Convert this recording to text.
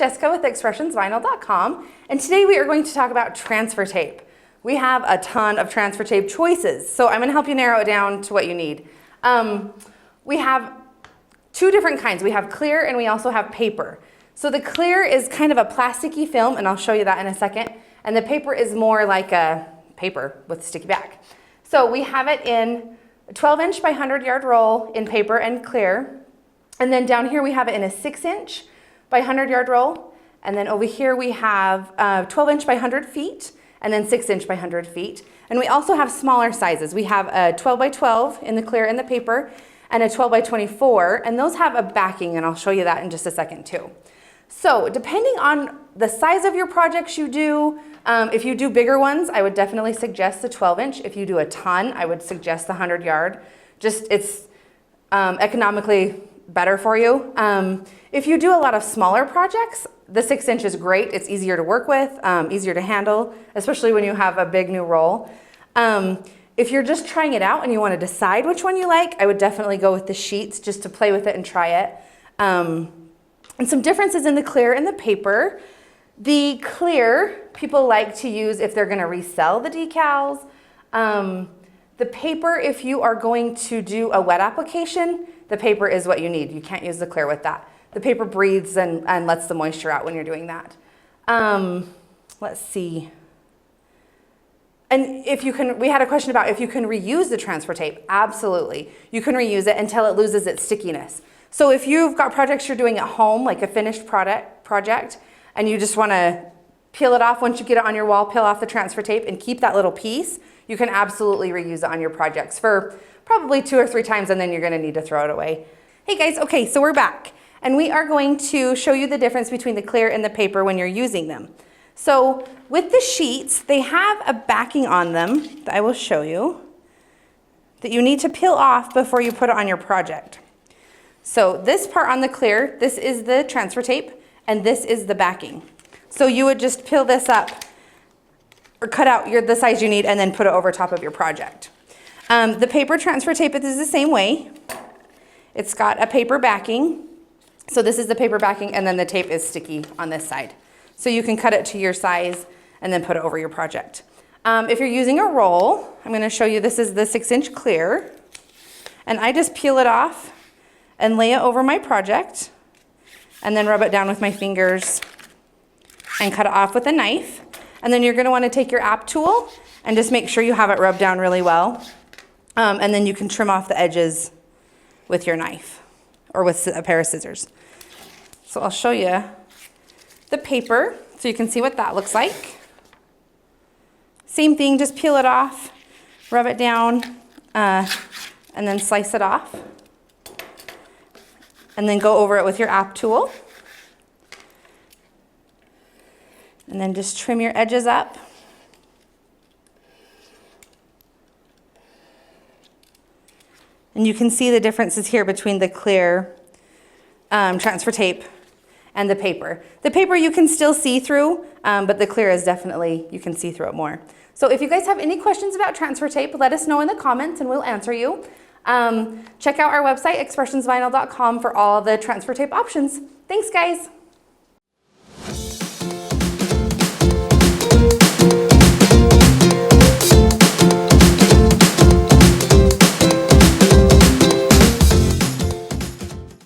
Jessica with expressionsvinyl.com, and today we are going to talk about transfer tape. We have a ton of transfer tape choices, so I'm going to help you narrow it down to what you need. We have two different kinds. We have clear and we also have paper. So the clear is kind of a plasticky film, and I'll show you that in a second, and the paper is more like a paper with a sticky back. So we have it in a 12-inch by 100-yard roll in paper and clear, and then down here we have it in a 6-inch by 100-yard roll, and then over here we have 12-inch by 100 feet, and then 6-inch by 100 feet. And we also have smaller sizes. We have a 12 by 12 in the clear and the paper, and a 12 by 24, and those have a backing, and I'll show you that in just a second too. So depending on the size of your projects you do, if you do bigger ones, I would definitely suggest the 12-inch. If you do a ton, I would suggest the 100-yard. Just it's economically better for you. If you do a lot of smaller projects, the 6-inch is great. It's easier to work with, easier to handle, especially when you have a big new roll. If you're just trying it out and you want to decide which one you like, I would definitely go with the sheets just to play with it and try it. And some differences in the clear and the paper. The clear, people like to use if they're going to resell the decals. The paper, if you are going to do a wet application, the paper is what you need. You can't use the clear with that. The paper breathes and lets the moisture out when you're doing that. Let's see. And if you can, we had a question about if you can reuse the transfer tape. Absolutely. You can reuse it until it loses its stickiness. So if you've got projects you're doing at home, like a finished project, and you just want to peel it off once you get it on your wall, peel off the transfer tape and keep that little piece, you can absolutely reuse it on your projects for probably 2 or 3 times, and then you're going to need to throw it away. Hey guys, okay, so we're back, and we are going to show you the difference between the clear and the paper when you're using them. So with the sheets, they have a backing on them that I will show you that you need to peel off before you put it on your project. So this part on the clear, this is the transfer tape, and this is the backing. So you would just peel this up or cut out the size you need and then put it over top of your project. The paper transfer tape is the same way. It's got a paper backing. So this is the paper backing, and then the tape is sticky on this side. So you can cut it to your size and then put it over your project. If you're using a roll, I'm going to show you, this is the 6-inch clear, and I just peel it off and lay it over my project, and then rub it down with my fingers and cut it off with a knife. And then you're going to want to take your app tool and just make sure you have it rubbed down really well. And then you can trim off the edges with your knife or with a pair of scissors. So I'll show you the paper so you can see what that looks like. Same thing, just peel it off, rub it down, and then slice it off. And then go over it with your app tool. And then just trim your edges up. And you can see the differences here between the clear transfer tape and the paper. The paper you can still see through, but the clear is definitely, you can see through it more. So if you guys have any questions about transfer tape, let us know in the comments and we'll answer you. Check out our website, expressionsvinyl.com, for all the transfer tape options. Thanks, guys.